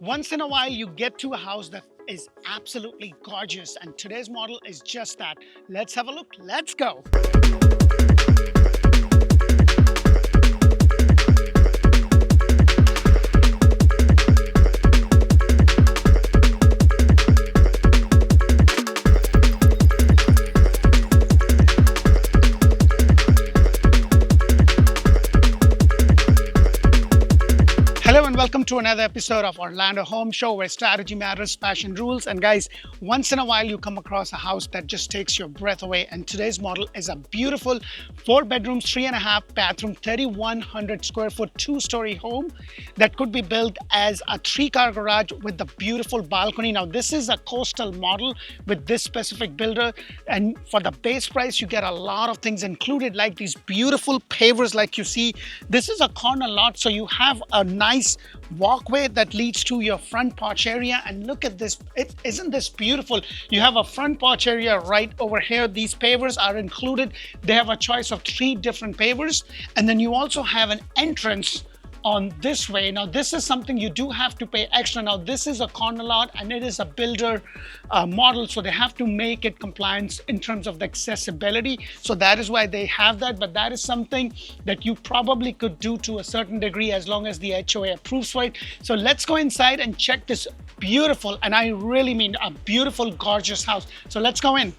Once in a while, you get to a house that is absolutely gorgeous, and today's model is just that. Let's have a look. Let's go. Hello and welcome to another episode of Orlando Home Show, where strategy matters, passion rules. And guys, once in a while you come across a house that just takes your breath away. And today's model is a beautiful 4 bedrooms, 3.5 bathroom, 3,100 square foot, 2-story home that could be built as a 3-car garage with the beautiful balcony. Now, this is a coastal model with this specific builder. And for the base price, you get a lot of things included, like these beautiful pavers like you see. This is a corner lot, so you have a nice walkway that leads to your front porch area. And look at this, isn't this beautiful? You have a front porch area right over here. These pavers are included. They have a choice of 3 different pavers, and then you also have an entrance on this way. Now, this is something you do have to pay extra. Now, this is a corner lot and it is a builder model, so they have to make it compliant in terms of the accessibility. So that is why they have that, but that is something that you probably could do to a certain degree as long as the HOA approves for it. So let's go inside and check this beautiful, and I really mean a beautiful, gorgeous house. So let's go in.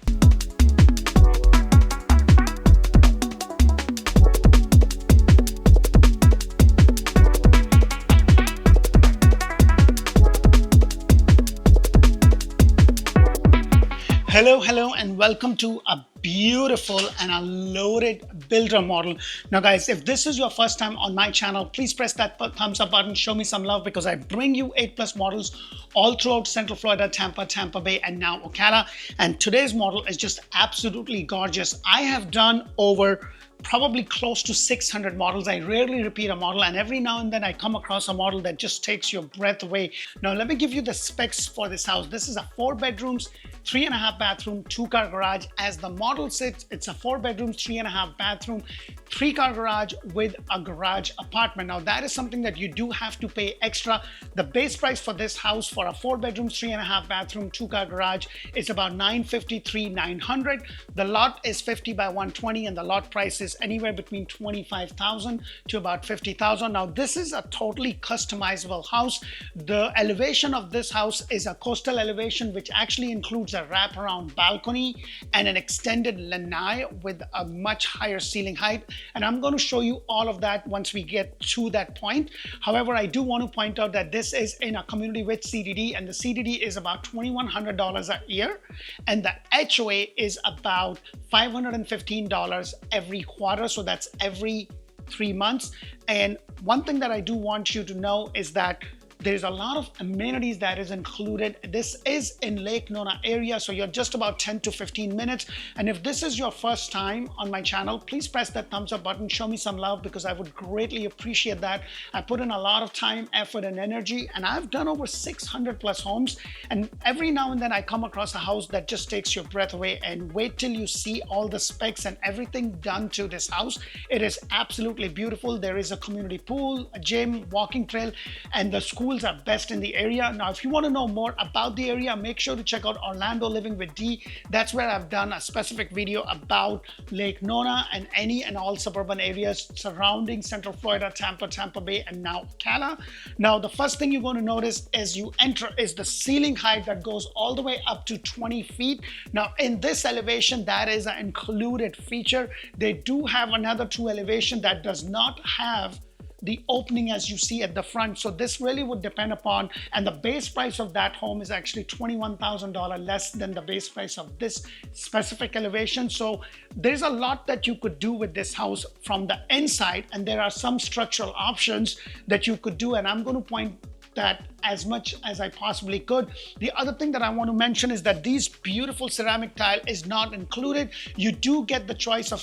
Hello, and welcome to a beautiful and a loaded builder model. Now guys, if this is your first time on my channel, please press that thumbs up button, show me some love, because I bring you 8+ models all throughout Central Florida, Tampa Bay, and now Ocala. And today's model is just absolutely gorgeous. I have done over probably close to 600 models. I rarely repeat a model, and every now and then I come across a model that just takes your breath away. Now let me give you the specs for this house. This is a 4 bedrooms, 3.5 bathroom, 2-car garage. As the model sits, it's a 4 bedrooms, 3.5 bathroom, 3-car garage with a garage apartment. Now that is something that you do have to pay extra. The base price for this house for a 4 bedrooms, 3.5 bathroom, 2-car garage is about $953,900. The lot is 50 by 120, and the lot price is anywhere between $25,000 to about $50,000. Now this is a totally customizable house. The elevation of this house is a coastal elevation, which actually includes a wraparound balcony and an extended lanai with a much higher ceiling height. And I'm going to show you all of that once we get to that point. However, I do want to point out that this is in a community with CDD, and the CDD is about $2,100 a year, and the HOA is about $515 every quarter, so that's every 3 months. And one thing that I do want you to know is that there's a lot of amenities that is included. This is in Lake Nona area, so you're just about 10 to 15 minutes. And if this is your first time on my channel, please press that thumbs up button, show me some love, because I would greatly appreciate that. I put in a lot of time, effort, and energy, and I've done over 600+ homes, and every now and then I come across a house that just takes your breath away. And wait till you see all the specs and everything done to this house. It is absolutely beautiful. There is a community pool, a gym, walking trail, and the schools are best in the area. Now, if you want to know more about the area, make sure to check out Orlando Living with D. That's where I've done a specific video about Lake Nona and any and all suburban areas surrounding Central Florida, Tampa Bay, and now Ocala. Now, the first thing you're going to notice as you enter is the ceiling height that goes all the way up to 20 feet. Now, in this elevation, that is an included feature. They do have another 2 elevation that does not have the opening as you see at the front. So this really would depend upon, and the base price of that home is actually $21,000 less than the base price of this specific elevation. So there's a lot that you could do with this house from the inside, and there are some structural options that you could do, and I'm going to point that as much as I possibly could. The other thing that I want to mention is that these beautiful ceramic tile is not included. You do get the choice of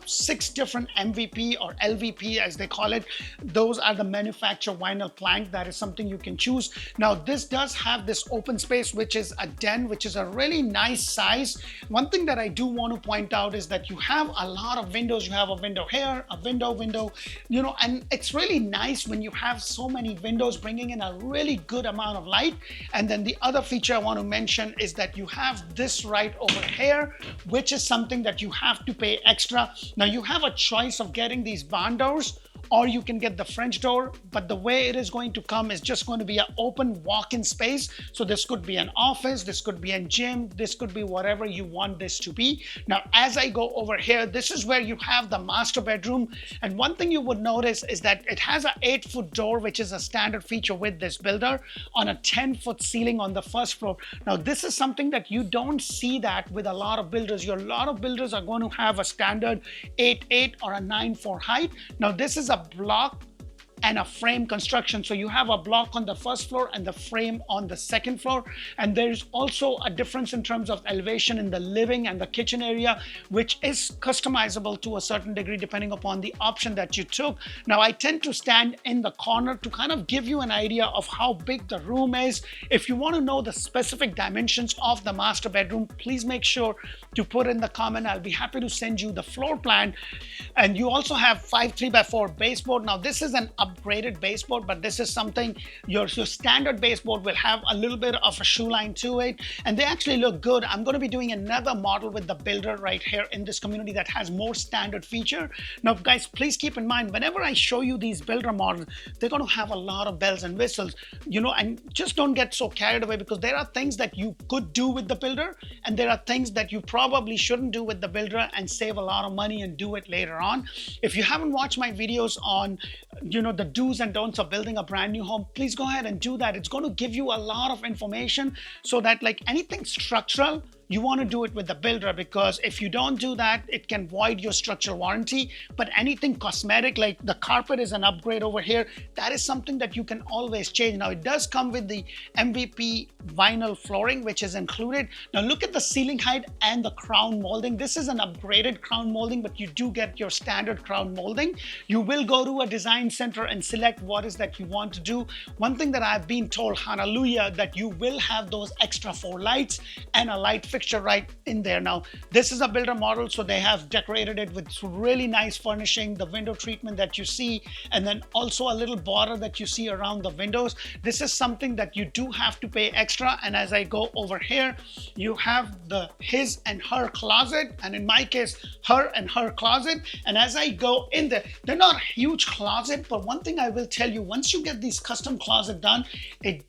6 different MVP or LVP as they call it. Those are the manufacturer vinyl plank. That is something you can choose. Now this does have this open space, which is a den, which is a really nice size. One thing that I do want to point out is that you have a lot of windows. You have a window here, a window, you know, and it's really nice when you have so many windows, bringing in a really really good amount of light. And then the other feature I want to mention is that you have this right over here, which is something that you have to pay extra. Now you have a choice of getting these barn doors, or you can get the French door, but the way it is going to come is just going to be an open walk-in space. So this could be an office, this could be a gym, this could be whatever you want this to be. Now, as I go over here, this is where you have the master bedroom. And one thing you would notice is that it has an 8-foot door, which is a standard feature with this builder, on a 10-foot ceiling on the first floor. Now, this is something that you don't see that with a lot of builders. A lot of builders are going to have a standard 8'8" or a 9'4" height. Now, this is a block and a frame construction. So you have a block on the first floor and the frame on the second floor. And there's also a difference in terms of elevation in the living and the kitchen area, which is customizable to a certain degree depending upon the option that you took. Now, I tend to stand in the corner to kind of give you an idea of how big the room is. If you want to know the specific dimensions of the master bedroom, please make sure to put in the comment. I'll be happy to send you the floor plan. And you also have 5 3x4 baseboard. Now, this is an upgraded baseboard, but this is something your standard baseboard will have a little bit of a shoe line to it, and they actually look good. I'm going to be doing another model with the builder right here in this community that has more standard feature. Now, guys, please keep in mind, whenever I show you these builder models, they're going to have a lot of bells and whistles, you know, and just don't get so carried away, because there are things that you could do with the builder, and there are things that you probably shouldn't do with the builder and save a lot of money and do it later on. If you haven't watched my videos on, you know, the do's and don'ts of building a brand new home, please go ahead and do that. It's going to give you a lot of information, so that like anything structural, you want to do it with the builder, because if you don't do that, it can void your structural warranty. But anything cosmetic, like the carpet is an upgrade over here, that is something that you can always change. Now, it does come with the MVP vinyl flooring, which is included. Now, look at the ceiling height and the crown molding. This is an upgraded crown molding, but you do get your standard crown molding. You will go to a design center and select what is that you want to do. One thing that I've been told, hallelujah, that you will have those extra 4 lights and a light fixture right in there. Now, this is a builder model, so they have decorated it with really nice furnishing, the window treatment that you see, and then also a little border that you see around the windows. This is something that you do have to pay extra. And as I go over here, you have the his and her closet, and in my case, her and her closet. And as I go in there, they're not huge closet, but one thing I will tell you, once you get these custom closet done, it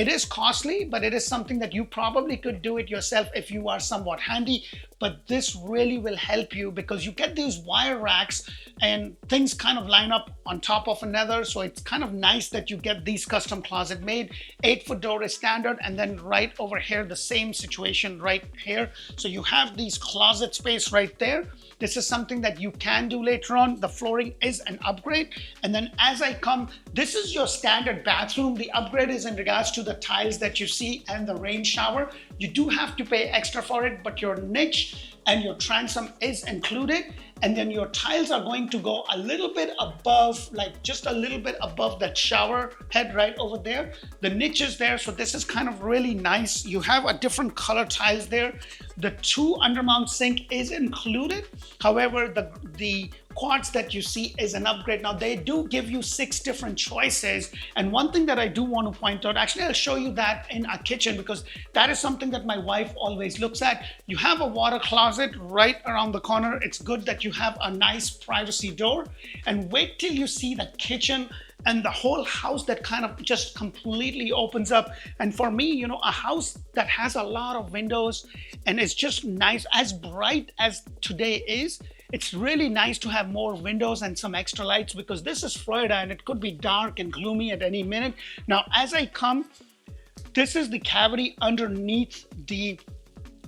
is costly, but it is something that you probably could do it yourself if you are somewhat handy. But this really will help you, because you get these wire racks and things kind of line up on top of another. So it's kind of nice that you get these custom closet made. 8-foot door is standard, and then right over here, the same situation right here. So you have these closet space right there. This is something that you can do later on. The flooring is an upgrade. And then as I come, this is your standard bathroom. The upgrade is in regards to the tiles that you see and the rain shower. You do have to pay extra for it, but your niche and your transom is included. And then your tiles are going to go a little bit above, like just a little bit above that shower head right over there. The niche is there, so this is kind of really nice. You have a different color tiles there. The 2 undermount sink is included. However, the quartz that you see is an upgrade. Now, they do give you 6 different choices. And one thing that I do want to point out, actually, I'll show you that in a kitchen, because that is something that my wife always looks at. You have a water closet right around the corner. It's good that you have a nice privacy door. And wait till you see the kitchen and the whole house that kind of just completely opens up. And for me, you know, a house that has a lot of windows and it's just nice, as bright as today is, it's really nice to have more windows and some extra lights, because this is Florida and it could be dark and gloomy at any minute. Now, as I come, this is the cavity underneath the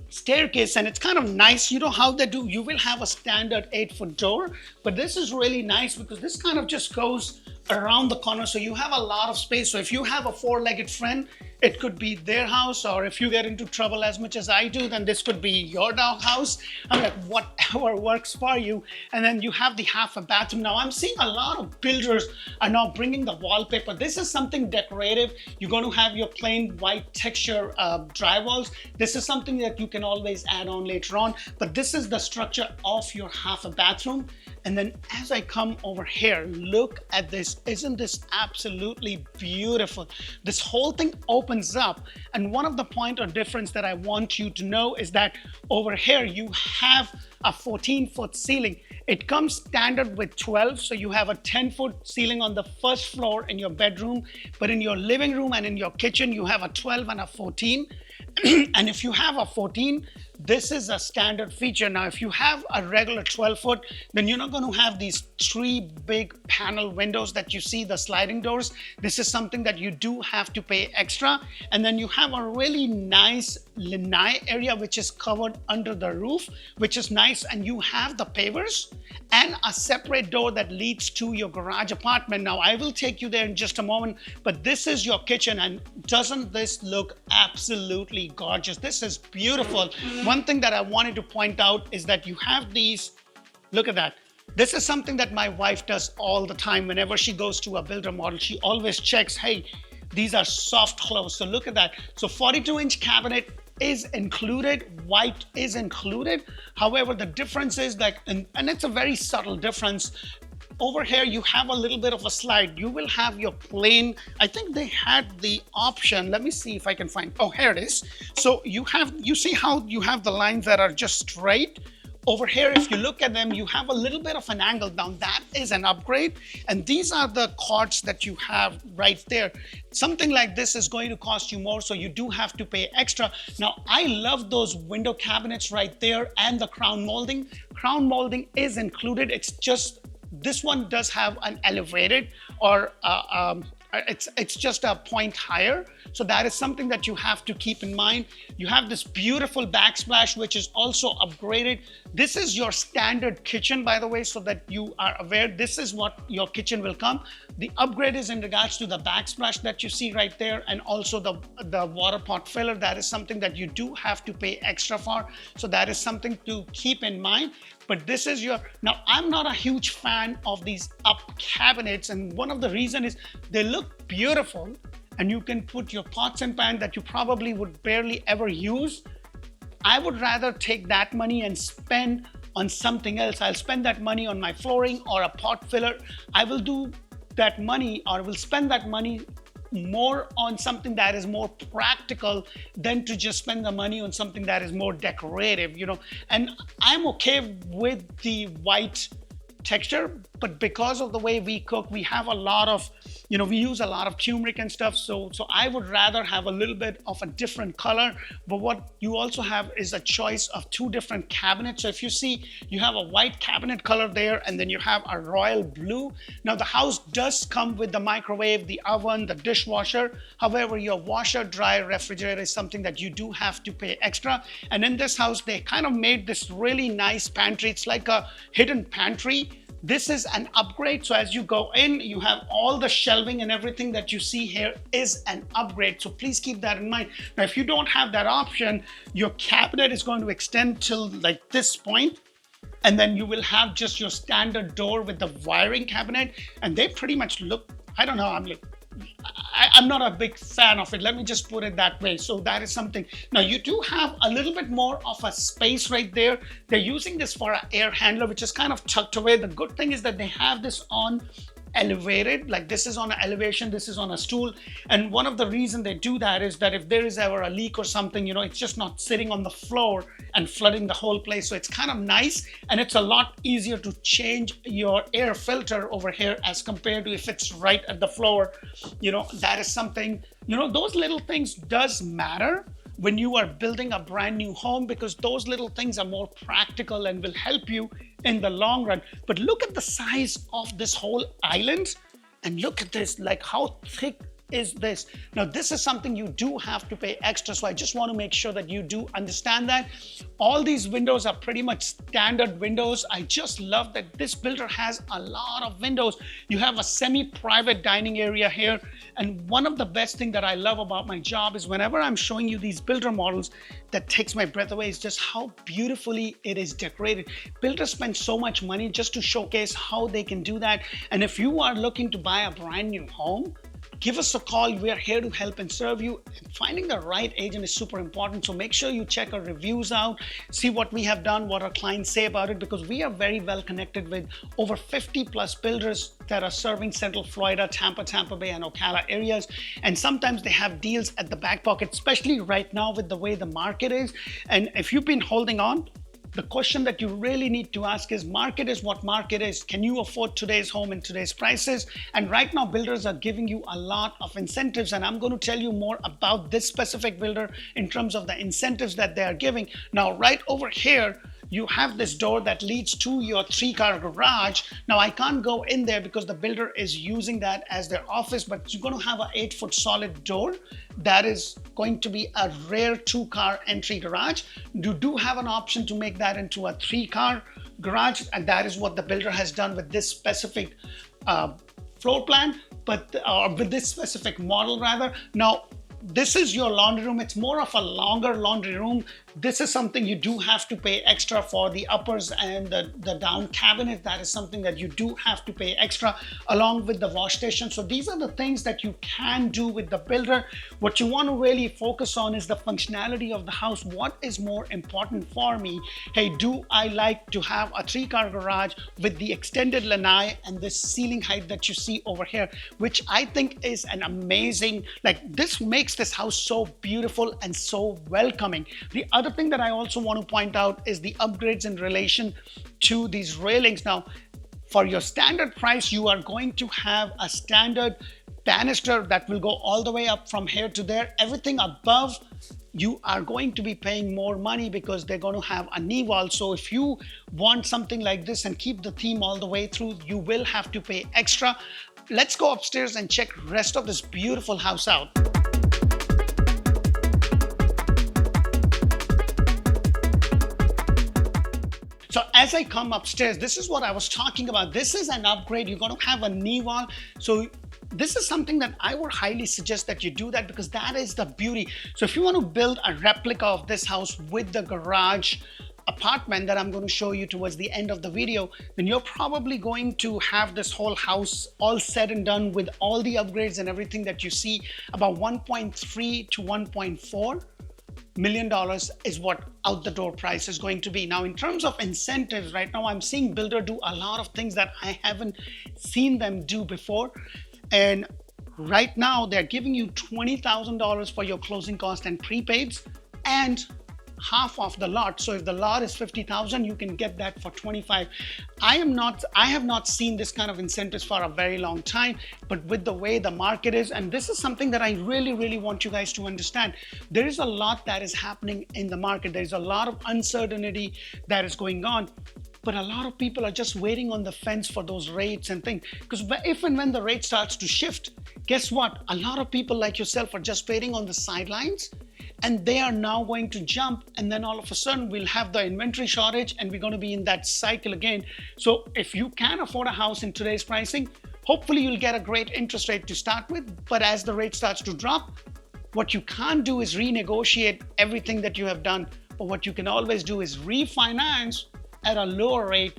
staircase, and it's kind of nice. You know how they do, you will have a standard 8-foot door, but this is really nice because this kind of just goes around the corner, so you have a lot of space. So if you have a 4-legged friend, it could be their house, or if you get into trouble as much as I do, then this could be your dog house. I'm like, whatever works for you. And then you have the half a bathroom. Now, I'm seeing a lot of builders are now bringing the wallpaper. This is something decorative. You're going to have your plain white texture drywalls. This is something that you can always add on later on, but this is the structure of your half a bathroom. And then as I come over here, look at this. Isn't this absolutely beautiful? This whole thing opens up. And one of the point or difference that I want you to know is that over here you have a 14-foot ceiling. It comes standard with 12, so you have a 10-foot ceiling on the first floor in your bedroom, but in your living room and in your kitchen you have a 12 and a 14. And if you have a 14, this is a standard feature. Now, if you have a regular 12-foot, then you're not going to have these 3 big panel windows that you see, the sliding doors. This is something that you do have to pay extra. And then you have a really nice lanai area, which is covered under the roof, which is nice. And you have the pavers and a separate door that leads to your garage apartment. Now, I will take you there in just a moment, but this is your kitchen. And doesn't this look absolutely gorgeous? This is beautiful. One thing that I wanted to point out is that you have these, look at that. This is something that my wife does all the time. Whenever she goes to a builder model, she always checks, hey, these are soft close. So look at that. So 42-inch cabinet is included, white is included. However, the difference is that, and it's a very subtle difference. Over here, you have a little bit of a slide. You will have your plain, I think they had the option. Let me see if I can find, oh, here it is. So you see how you have the lines that are just straight? Over here, if you look at them, you have a little bit of an angle down. That is an upgrade. And these are the cords that you have right there. Something like this is going to cost you more, so you do have to pay extra. Now, I love those window cabinets right there and the crown molding. Crown molding is included. It's just, this one does have an elevated or it's just a point higher. So that is something that you have to keep in mind. You have this beautiful backsplash, which is also upgraded. This is your standard kitchen, by the way, so that you are aware. This is what your kitchen will come. The upgrade is in regards to the backsplash that you see right there, and also the water pot filler. That is something that you do have to pay extra for. So that is something to keep in mind. But this is your, now I'm not a huge fan of these up cabinets, and one of the reasons is they look beautiful and you can put your pots and pans that you probably would barely ever use. I would rather take that money and spend on something else. I'll spend that money on my flooring or a pot filler. I will do that money, or will spend that money more on something that is more practical than to just spend the money on something that is more decorative, you know. And I'm okay with the white texture, but because of the way we cook, we have a lot of, you know, we use a lot of turmeric and stuff. So I would rather have a little bit of a different color. But what you also have is a choice of 2 different cabinets. So if you see, you have a white cabinet color there, and then you have a royal blue. Now the house does come with the microwave, the oven, the dishwasher. However, your washer, dryer, refrigerator is something that you do have to pay extra. And in this house, they kind of made this really nice pantry. It's like a hidden pantry. This is an upgrade. So as you go in, you have all the shelving and everything that you see here is an upgrade. So please keep that in mind. Now, if you don't have that option, your cabinet is going to extend till like this point, and then you will have just your standard door with the wiring cabinet. And they pretty much look, I don't know, I'm not a big fan of it. Let me just put it that way. So that is something. Now you do have a little bit more of a space right there. They're using this for an air handler, which is kind of tucked away. The good thing is that they have this on elevated, like this is on an elevation, this is on a stool. And one of the reasons they do that is that if there is ever a leak or something, you know, it's just not sitting on the floor and flooding the whole place. So it's kind of nice, and it's a lot easier to change your air filter over here as compared to if it's right at the floor. You know, that is something, you know, those little things does matter when you are building a brand new home, because those little things are more practical and will help you in the long run. But look at the size of this whole island, and look at this, like how thick is this? Now, this is something you do have to pay extra. So I just want to make sure that you do understand that. All these windows are pretty much standard windows. I just love that this builder has a lot of windows. You have a semi-private dining area here. And one of the best things that I love about my job is whenever I'm showing you these builder models, that takes my breath away, is just how beautifully it is decorated. Builders spend so much money just to showcase how they can do that. And if you are looking to buy a brand new home, give us a call. We are here to help and serve you. Finding the right agent is super important. So make sure you check our reviews out, see what we have done, what our clients say about it, because we are very well connected with over 50 plus builders that are serving Central Florida, Tampa Bay, and Ocala areas. And sometimes they have deals at the back pocket, especially right now with the way the market is. And if you've been holding on, the question that you really need to ask is, market is what market is. Can you afford today's home and today's prices? And right now, builders are giving you a lot of incentives. And I'm going to tell you more about this specific builder in terms of the incentives that they are giving. Now, right over here, you have this door that leads to your 3-car garage. Now, I can't go in there because the builder is using that as their office, but you're going to have an 8-foot solid door that is going to be a rare 2-car entry garage. You do have an option to make that into a 3-car garage, and that is what the builder has done with this specific floor plan, or with this specific model rather. Now, this is your laundry room. It's more of a longer laundry room. This is something you do have to pay extra for, the uppers and the down cabinet. That is something that you do have to pay extra, along with the wash station. So these are the things that you can do with the builder. What you want to really focus on is the functionality of the house. What is more important for me? Hey, do I like to have a 3-car garage with the extended lanai and this ceiling height that you see over here, which I think is an amazing, like, this makes this house so beautiful and so welcoming. The other thing that I also want to point out is the upgrades in relation to these railings. Now, for your standard price, you are going to have a standard banister that will go all the way up from here to there. Everything above, you are going to be paying more money because they're going to have a knee wall. So if you want something like this and keep the theme all the way through, you will have to pay extra. Let's go upstairs and check the rest of this beautiful house out. So as I come upstairs, this is what I was talking about. This is an upgrade. You're going to have a knee wall. So this is something that I would highly suggest that you do that, because that is the beauty. So if you want to build a replica of this house with the garage apartment that I'm going to show you towards the end of the video, then you're probably going to have this whole house all said and done with all the upgrades and everything that you see. About $1.3 to $1.4 million is what out the door price is going to be. Now, in terms of incentives, right now I'm seeing builder do a lot of things that I haven't seen them do before. And right now they're giving you $20,000 for your closing cost and prepaids, and half of the lot. So if the lot is $50,000, you can get that for $25,000. I have not seen this kind of incentives for a very long time, but with the way the market is, and this is something that I really want you guys to understand, there is a lot that is happening in the market. There's a lot of uncertainty that is going on. But a lot of people are just waiting on the fence for those rates and things. Because if and when the rate starts to shift, guess what? A lot of people like yourself are just waiting on the sidelines, and they are now going to jump, and then all of a sudden we'll have the inventory shortage and we're going to be in that cycle again. So if you can afford a house in today's pricing, hopefully you'll get a great interest rate to start with. But as the rate starts to drop, what you can't do is renegotiate everything that you have done. But what you can always do is refinance at a lower rate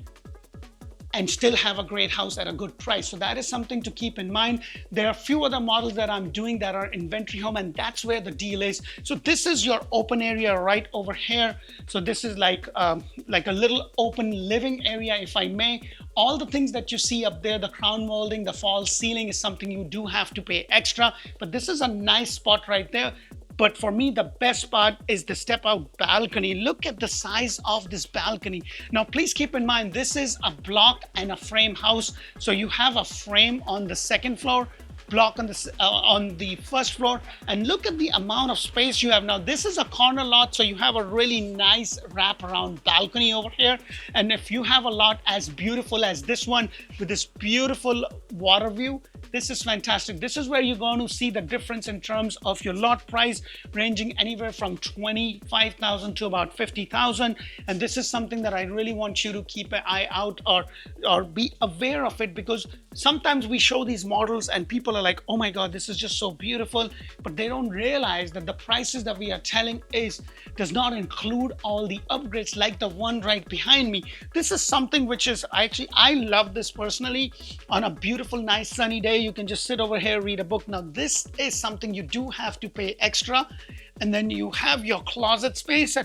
and still have a great house at a good price. So that is something to keep in mind. There are a few other models that I'm doing that are inventory home, and that's where the deal is. So this is your open area right over here. So this is like a little open living area, if I may. All the things that you see up there, the crown molding, the false ceiling, is something you do have to pay extra, but this is a nice spot right there. But for me, the best part is the step out balcony. Look at the size of this balcony. Now, please keep in mind, this is a block and a frame house. So you have a frame on the second floor, block on the first floor, and look at the amount of space you have. Now, this is a corner lot, so you have a really nice wraparound balcony over here. And if you have a lot as beautiful as this one with this beautiful water view, this is fantastic. This is where you're going to see the difference in terms of your lot price, ranging anywhere from $25,000 to about $50,000. And this is something that I really want you to keep an eye out or be aware of it, because sometimes we show these models and people are like, oh my God, this is just so beautiful. But they don't realize that the prices that we are telling does not include all the upgrades like the one right behind me. This is something which is I love this personally. On a beautiful, nice sunny day, day you can just sit over here, read a book. Now this is something you do have to pay extra. And then you have your closet space.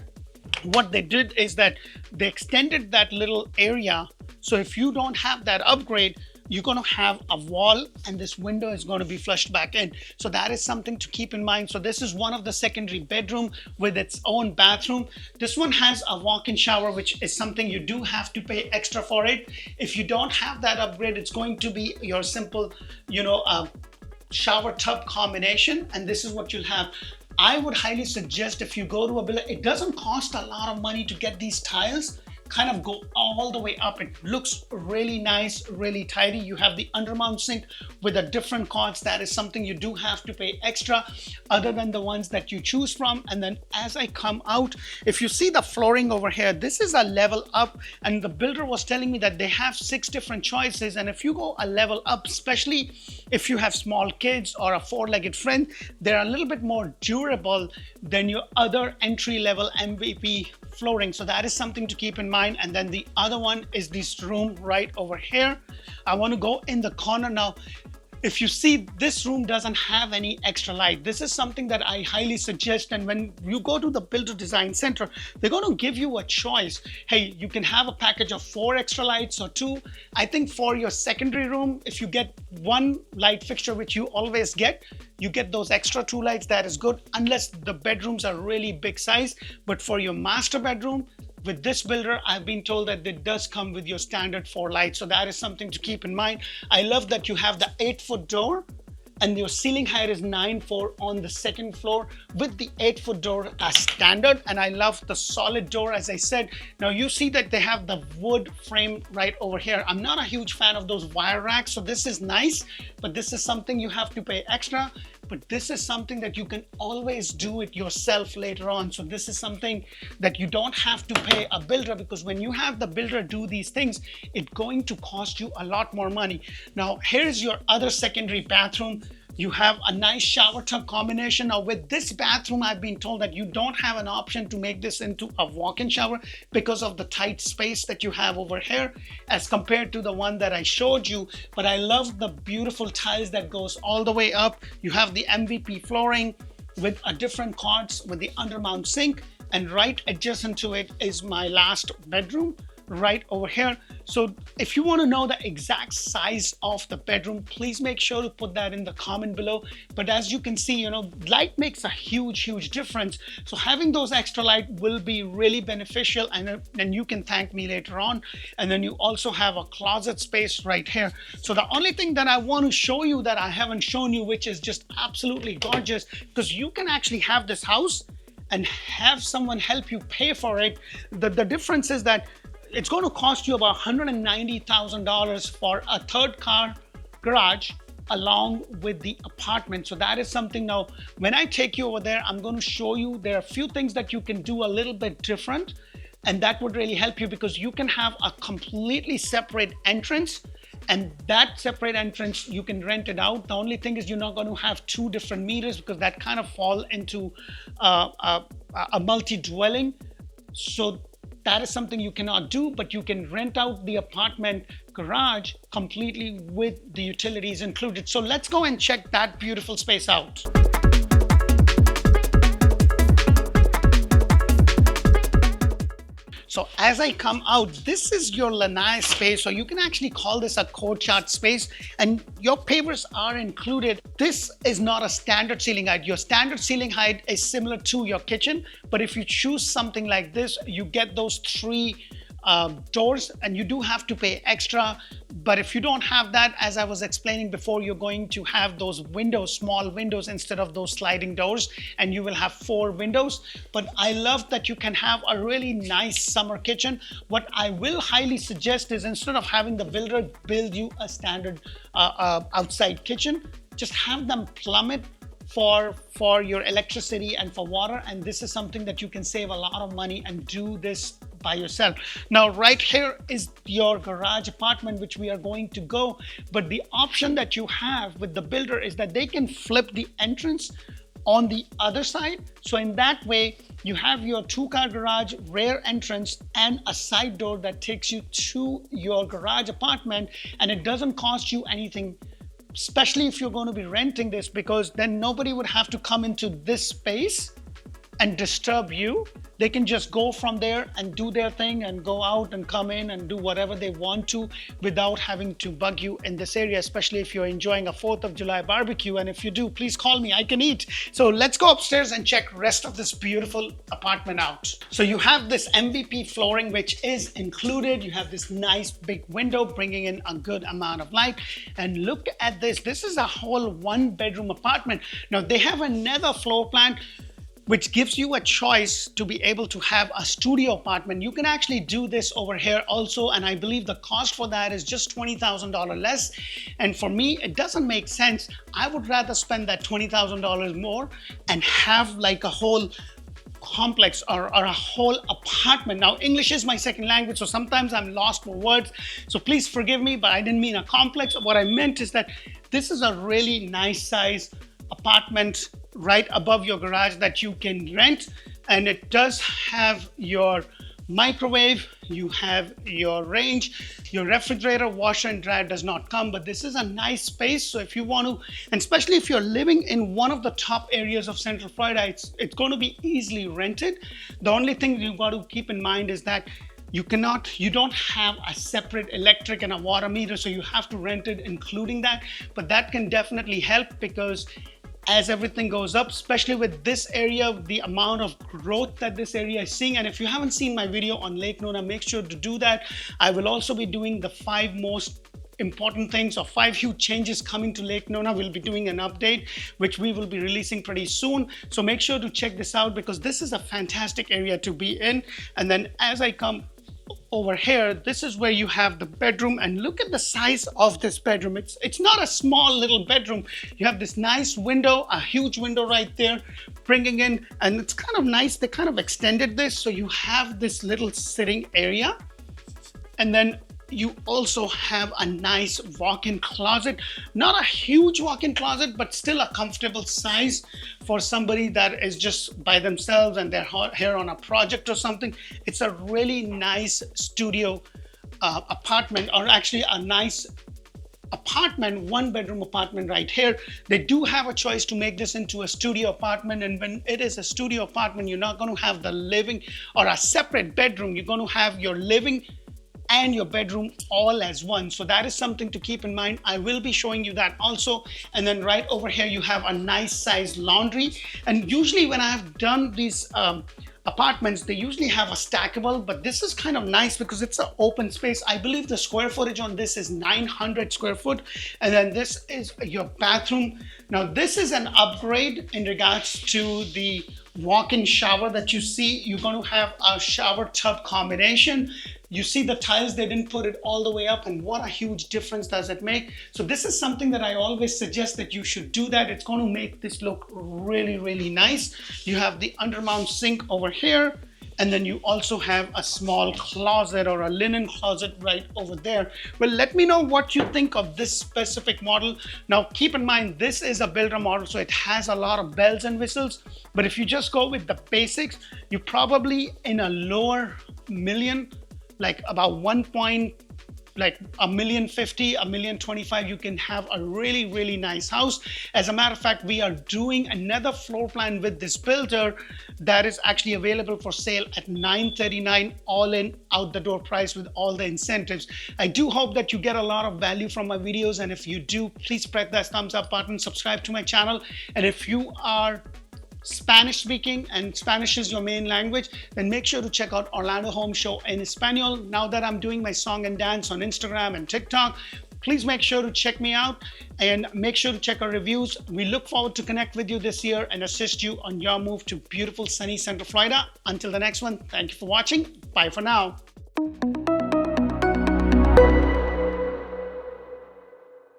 What they did is that they extended that little area. So if you don't have that upgrade, you're going to have a wall and this window is going to be flushed back in. So that is something to keep in mind. So this is one of the secondary bedroom with its own bathroom. This one has a walk-in shower, which is something you do have to pay extra for it. If you don't have that upgrade, it's going to be your simple, shower tub combination. And this is what you'll have. I would highly suggest if you go to a builder, it doesn't cost a lot of money to get these tiles kind of go all the way up. It looks really nice, really tidy. You have the undermount sink with a different cords. That is something you do have to pay extra other than the ones that you choose from. And then as I come out, if you see the flooring over here, this is a level up, and the builder was telling me that they have 6 different choices. And if you go a level up, especially if you have small kids or a 4-legged friend, they're a little bit more durable than your other entry-level MVP flooring. So that is something to keep in mind. And then the other one is this room right over here. I want to go in the corner now. If you see, this room doesn't have any extra light. This is something that I highly suggest. And when you go to the Builder Design Center, they're going to give you a choice. Hey, you can have a package of 4 extra lights or 2. I think for your secondary room, if you get 1 light fixture, which you always get, you get those extra 2 lights. That is good, unless the bedrooms are really big size. But for your master bedroom, with this builder, I've been told that it does come with your standard 4 lights. So that is something to keep in mind. I love that you have the 8-foot door and your ceiling height is 9'4" on the second floor with the 8-foot door as standard. And I love the solid door, as I said. Now you see that they have the wood frame right over here. I'm not a huge fan of those wire racks, so this is nice, but this is something you have to pay extra. But this is something that you can always do it yourself later on. So this is something that you don't have to pay a builder, because when you have the builder do these things, it's going to cost you a lot more money. Now, here's your other secondary bathroom. You have a nice shower tub combination. Now with this bathroom, I've been told that you don't have an option to make this into a walk-in shower because of the tight space that you have over here as compared to the one that I showed you. But I love the beautiful tiles that goes all the way up. You have the MVP flooring with a different cords with the undermount sink, and right adjacent to it is my last bedroom right over here. So if you want to know the exact size of the bedroom, please make sure to put that in the comment below. But as you can see, light makes a huge difference. So having those extra light will be really beneficial, and then you can thank me later on. And then you also have a closet space right here. So the only thing that I want to show you that I haven't shown you, which is just absolutely gorgeous, because you can actually have this house and have someone help you pay for it. The difference is that it's going to cost you about $190,000 for a 3rd car garage along with the apartment. So that is something. Now when I take you over there, I'm going to show you there are a few things that you can do a little bit different, and that would really help you, because you can have a completely separate entrance, and that separate entrance you can rent it out. The only thing is you're not going to have 2 different meters, because that kind of fall into a multi-dwelling. So that is something you cannot do, but you can rent out the apartment garage completely with the utilities included. So let's go and check that beautiful space out. So as I come out, this is your lanai space, or you can actually call this a courtyard space, and your pavers are included. This is not a standard ceiling height. Your standard ceiling height is similar to your kitchen, but if you choose something like this, you get those 3 doors, and you do have to pay extra. But if you don't have that, as I was explaining before, you're going to have those windows, small windows, instead of those sliding doors, and you will have 4 windows. But I love that you can have a really nice summer kitchen. What I will highly suggest is, instead of having the builder build you a standard outside kitchen, just have them plumb it for your electricity and for water. And this is something that you can save a lot of money and do this by yourself. Now right here is your garage apartment, which we are going to go. But the option that you have with the builder is that they can flip the entrance on the other side. So in that way, you have your 2-car garage, rear entrance, and a side door that takes you to your garage apartment, and it doesn't cost you anything especially if you're going to be renting this, because then nobody would have to come into this space and disturb you. They can just go from there and do their thing and go out and come in and do whatever they want to without having to bug you in this area, especially if you're enjoying a 4th of July barbecue. And if you do, please call me, I can eat. So let's go upstairs and check rest of this beautiful apartment out. So you have this MVP flooring, which is included. You have this nice big window bringing in a good amount of light. And look at this. This is a whole 1-bedroom apartment. Now they have another floor plan which gives you a choice to be able to have a studio apartment. You can actually do this over here also, and I believe the cost for that is just $20,000 less. And for me, it doesn't make sense. I would rather spend that $20,000 more and have like a whole complex or a whole apartment. Now, English is my second language, so sometimes I'm lost for words. So please forgive me, but I didn't mean a complex. What I meant is that this is a really nice size apartment right above your garage that you can rent, and it does have your microwave, you have your range, your refrigerator, washer and dryer does not come, but this is a nice space. So if you want to, and especially if you're living in one of the top areas of Central Florida, it's going to be easily rented. The only thing you got to keep in mind is that you don't have a separate electric and a water meter, so you have to rent it including that. But that can definitely help, because as everything goes up, especially with this area, the amount of growth that this area is seeing. And if you haven't seen my video on Lake Nona, make sure to do that. I will also be doing the 5 most important things or 5 huge changes coming to Lake Nona. We'll be doing an update, which we will be releasing pretty soon. So make sure to check this out, because this is a fantastic area to be in. And then as I come over here, this is where you have the bedroom, and look at the size of this bedroom. It's not a small little bedroom. You have this nice window, a huge window right there bringing in, and it's kind of nice. They kind of extended this, so you have this little sitting area, and then you also have a nice walk-in closet. Not a huge walk-in closet, but still a comfortable size for somebody that is just by themselves and they're here on a project or something. It's a really nice studio apartment, or actually a nice apartment, 1-bedroom apartment right here. They do have a choice to make this into a studio apartment, and when it is a studio apartment, you're not going to have the living or a separate bedroom. You're going to have your living and your bedroom all as one. So that is something to keep in mind. I will be showing you that also. And then right over here, you have a nice sized laundry. And usually when I've done these apartments, they usually have a stackable, but this is kind of nice because it's an open space. I believe the square footage on this is 900 square foot. And then this is your bathroom. Now this is an upgrade in regards to the walk-in shower that you see. You're going to have a shower tub combination. You see the tiles, they didn't put it all the way up, and what a huge difference does it make. So this is something that I always suggest that you should do that. It's going to make this look really, really nice. You have the undermount sink over here, and then you also have a small closet or a linen closet right over there. Well, let me know what you think of this specific model. Now, keep in mind, this is a builder model, so it has a lot of bells and whistles. But if you just go with the basics, you're probably in a lower million, like about like $1,050,000, $1,025,000, you can have a really, really nice house. As a matter of fact, we are doing another floor plan with this builder that is actually available for sale at $939 all in, out the door price with all the incentives. I do hope that you get a lot of value from my videos, and if you do, please press that thumbs up button, subscribe to my channel. And if you are Spanish speaking and Spanish is your main language, then make sure to check out Orlando Home Show in Espanol. Now that I'm doing my song and dance on Instagram and TikTok, please make sure to check me out and make sure to check our reviews. We look forward to connect with you this year and assist you on your move to beautiful sunny Central Florida. Until the next one, thank you for watching. Bye for now.